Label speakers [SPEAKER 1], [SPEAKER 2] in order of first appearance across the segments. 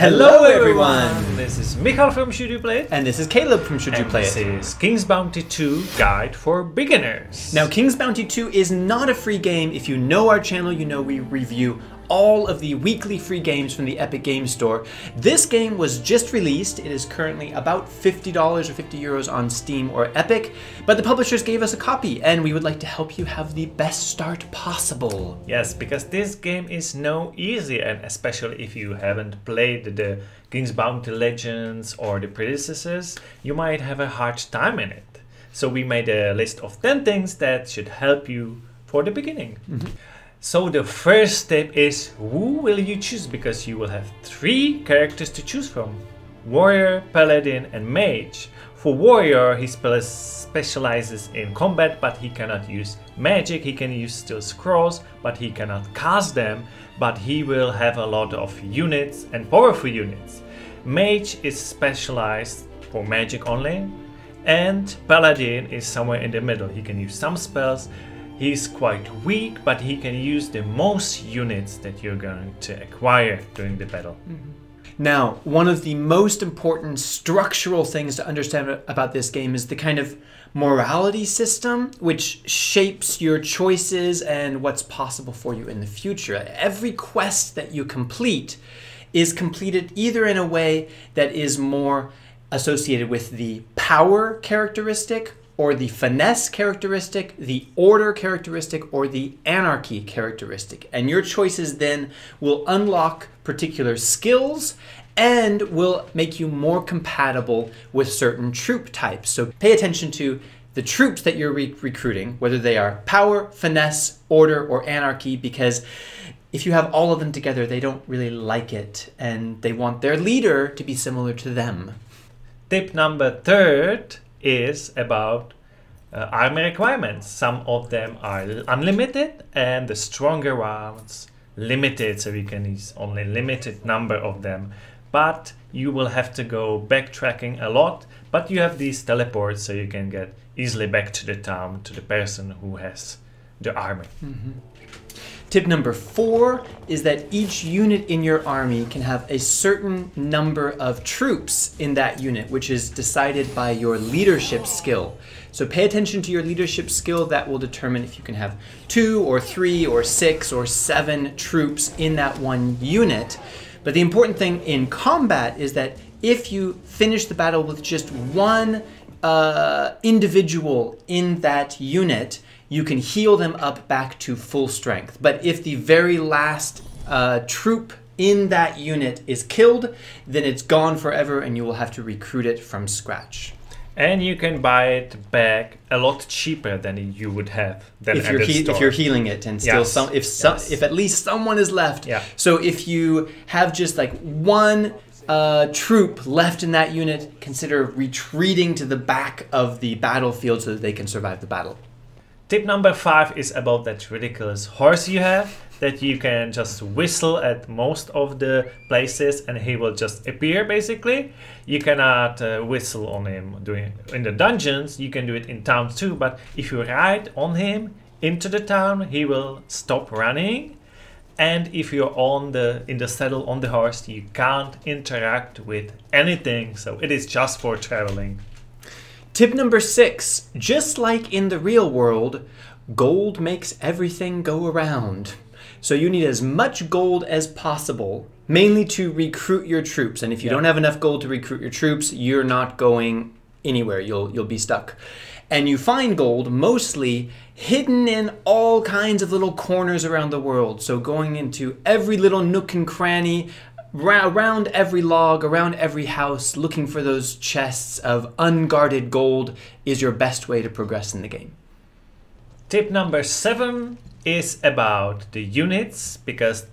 [SPEAKER 1] Hello everyone! This is Michal from Should You Play It?
[SPEAKER 2] And this is Caleb from Should You Play It?
[SPEAKER 1] This is King's Bounty 2 Guide for Beginners.
[SPEAKER 2] Now, King's Bounty 2 is not a free game. If you know our channel, you know we review all of the weekly free games from the Epic Games Store. This game was just released. It is currently about $50 or €50 on Steam or Epic, but the publishers gave us a copy and we would like to help you have the best start possible.
[SPEAKER 1] Yes, because this game is no easy, and especially if you haven't played the King's Bounty Legends or the predecessors, you might have a hard time in it. So we made a list of 10 things that should help you for the beginning. So the first step is, who will you choose? Because you will have 3 characters to choose from: Warrior, Paladin and Mage. For Warrior, he specializes in combat, but he cannot use magic. He can use still scrolls, but he cannot cast them, but he will have a lot of units and powerful units. Mage is specialized for magic only, and Paladin is somewhere in the middle. He can use some spells. He's quite weak, but he can use the most units that you're going to acquire during the battle.
[SPEAKER 2] Now, one of the most important structural things to understand about this game is the kind of morality system which shapes your choices and what's possible for you in the future. Every quest that you complete is completed either in a way that is more associated with the power characteristic, or the finesse characteristic, the order characteristic, or the anarchy characteristic. And your choices then will unlock particular skills and will make you more compatible with certain troop types. So pay attention to the troops that you're recruiting, whether they are power, finesse, order, or anarchy, because if you have all of them together, they don't really like it, and they want their leader to be similar to them.
[SPEAKER 1] Tip number 3 is about army requirements. Some of them are unlimited and the stronger ones limited, so you can use only limited number of them, but you will have to go backtracking a lot, but you have these teleports, so you can get easily back to the town, to the person who has the army.
[SPEAKER 2] Tip number 4 is that each unit in your army can have a certain number of troops in that unit, which is decided by your leadership skill. So pay attention to your leadership skill. That will determine if you can have 2 or 3 or 6 or 7 troops in that one unit. But the important thing in combat is that if you finish the battle with just one individual in that unit, you can heal them up back to full strength. But if the very last troop in that unit is killed, then it's gone forever and you will have to recruit it from scratch.
[SPEAKER 1] And you can buy it back a lot cheaper than you would have than
[SPEAKER 2] if you're healing it, and still if at least someone is left. So if you have just like one troop left in that unit, consider retreating to the back of the battlefield so that they can survive the battle.
[SPEAKER 1] Tip number 5 is about that ridiculous horse you have, that you can just whistle at most of the places and he will just appear basically. You cannot whistle on him in the dungeons. You can do it in town too, but if you ride on him into the town, he will stop running. And if you're in the saddle on the horse, you can't interact with anything, so it is just for traveling.
[SPEAKER 2] Tip number 6, just like in the real world, gold makes everything go around. So you need as much gold as possible, mainly to recruit your troops. And if you don't have enough gold to recruit your troops, you're not going anywhere. You'll be stuck. And you find gold mostly hidden in all kinds of little corners around the world. So going into every little nook and cranny, around every log, around every house, looking for those chests of unguarded gold is your best way to progress in the game.
[SPEAKER 1] Tip number 7 is about the units, because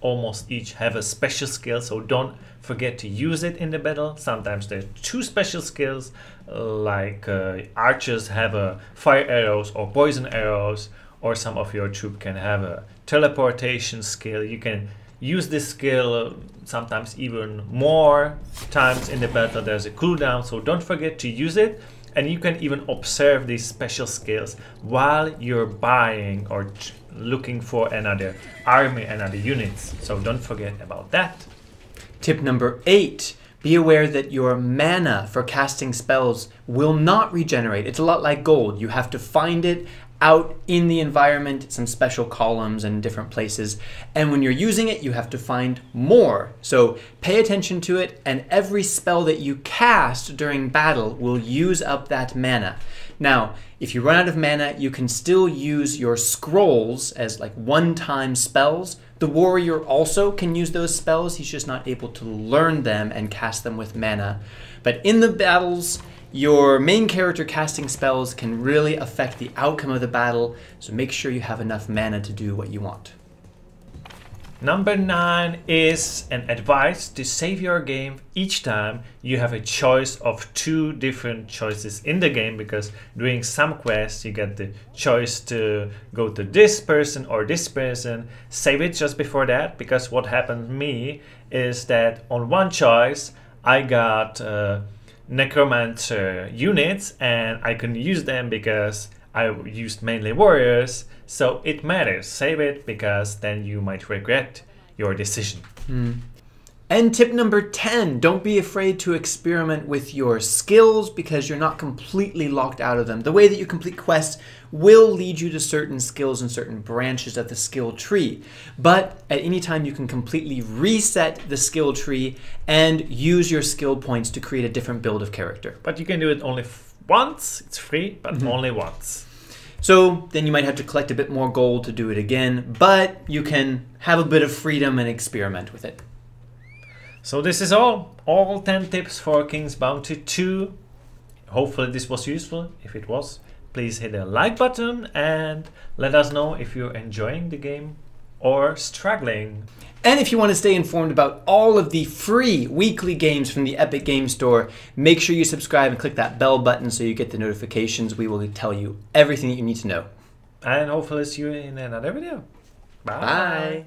[SPEAKER 1] almost each have a special skill, so don't forget to use it in the battle. Sometimes there are 2 special skills, like archers have fire arrows or poison arrows, or some of your troop can have a teleportation skill. You can use this skill sometimes even more times in the battle. There's a cooldown, so don't forget to use it. And you can even observe these special skills while you're buying or looking for another army, another units. So don't forget about that.
[SPEAKER 2] Tip number 8. Be aware that your mana for casting spells will not regenerate. It's a lot like gold. You have to find it out in the environment, some special columns and different places. And when you're using it, you have to find more. So pay attention to it, and every spell that you cast during battle will use up that mana. Now, if you run out of mana, you can still use your scrolls as like one-time spells. The warrior also can use those spells. He's just not able to learn them and cast them with mana. But in the battles, your main character casting spells can really affect the outcome of the battle, so make sure you have enough mana to do what you want.
[SPEAKER 1] Number 9 is an advice to save your game each time you have a choice of 2 different choices in the game, because doing some quests you get the choice to go to this person or this person. Save it just before that, because what happened to me is that on one choice I got necromancer units and I couldn't use them because I used mainly warriors, so it matters. Save it, because then you might regret your decision.
[SPEAKER 2] And tip number 10, don't be afraid to experiment with your skills, because you're not completely locked out of them. The way that you complete quests will lead you to certain skills and certain branches of the skill tree. But at any time you can completely reset the skill tree and use your skill points to create a different build of character.
[SPEAKER 1] But you can do it only once. It's free, but only once.
[SPEAKER 2] So then you might have to collect a bit more gold to do it again, but you can have a bit of freedom and experiment with it.
[SPEAKER 1] So this is all 10 tips for King's Bounty 2. Hopefully this was useful. If it was, please hit the like button and let us know if you're enjoying the game or struggling.
[SPEAKER 2] And if you want to stay informed about all of the free weekly games from the Epic Game Store, make sure you subscribe and click that bell button so you get the notifications. We will tell you everything that you need to know.
[SPEAKER 1] And hopefully see you in another video. Bye.
[SPEAKER 2] Bye.